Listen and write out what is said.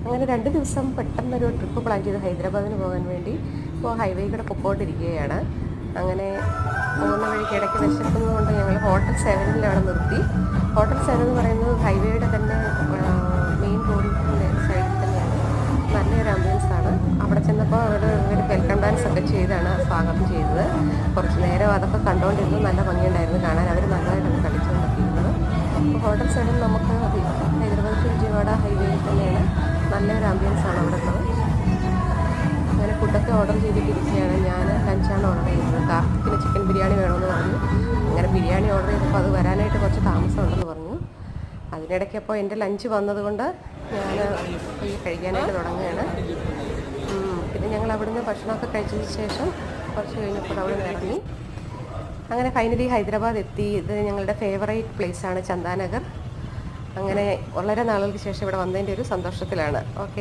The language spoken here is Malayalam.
അങ്ങനെ 2 ദിവസം പെട്ടെന്നൊരു ട്രിപ്പ് പ്ലാൻ ചെയ്ത് ഹൈദരാബാദിന് പോകാൻ വേണ്ടി ഇപ്പോൾ ഹൈവേ കൂടെ പൊക്കോണ്ടിരിക്കുകയാണ്. അങ്ങനെ പോകുന്ന വഴിക്ക് ഇടയ്ക്ക് വിശക്കുന്നതുകൊണ്ട് ഞങ്ങൾ ഹോട്ടൽ 7-ൽ അവിടെ നിർത്തി. ഹോട്ടൽ 7 എന്ന് പറയുന്നത് ഹൈവേയുടെ തന്നെ മെയിൻ റോഡിൻ്റെ സൈഡിൽ തന്നെയാണ്. നല്ലൊരു ആംബുലൻസാണ്. അവിടെ ചെന്നപ്പോൾ അവിടെ ഒരു വെൽക്കം ഡാൻസ് ഒക്കെ ചെയ്താണ് സ്വാഗതം ചെയ്തത്. കുറച്ച് നേരം അതൊക്കെ കണ്ടുകൊണ്ടിരുന്നു. നല്ല ഭംഗിയുണ്ടായിരുന്നു കാണാൻ. അവർ നല്ലതായിട്ടാണ് കളിച്ചുകൊണ്ടിരിക്കുന്നത്. അപ്പോൾ ഹോട്ടൽ 7 നമുക്ക് ഹൈദരാബാദ് ടു വിജയവാഡ ഹൈവേയിൽ തന്നെയാണ്. നല്ലൊരു ആംബുലൻസാണ് അവിടെ ഉള്ളത്. അങ്ങനെ ഫുഡൊക്കെ ഓർഡർ ചെയ്തിട്ടിരിക്കുകയാണ്. ഞാൻ ലഞ്ചാണ് ഓർഡർ ചെയ്തത്. കാർത്തിക്കിന് ചിക്കൻ ബിരിയാണി വേണമെന്ന് പറഞ്ഞു. അങ്ങനെ ബിരിയാണി ഓർഡർ ചെയ്തപ്പോൾ അത് വരാനായിട്ട് കുറച്ച് താമസമുണ്ടെന്ന് പറഞ്ഞു. അതിനിടയ്ക്ക് അപ്പോൾ എൻ്റെ ലഞ്ച് വന്നതുകൊണ്ട് ഞാൻ ഈ കഴിക്കാനായിട്ട് തുടങ്ങുകയാണ്. പിന്നെ ഞങ്ങൾ അവിടുന്ന് ഭക്ഷണമൊക്കെ കഴിച്ചതിന് ശേഷം കുറച്ച് കഴിഞ്ഞപ്പോൾ അവിടെ നിന്ന് ഇറങ്ങി. അങ്ങനെ ഫൈനലി ഹൈദരാബാദ് എത്തി. ഇത് ഞങ്ങളുടെ ഫേവറേറ്റ് പ്ലേസാണ് ചന്ദാനഗർ. അങ്ങനെ വളരെ നാളുകൾക്ക് ശേഷം ഇവിടെ വന്നതിൻ്റെ ഒരു സന്തോഷത്തിലാണ്. ഓക്കെ.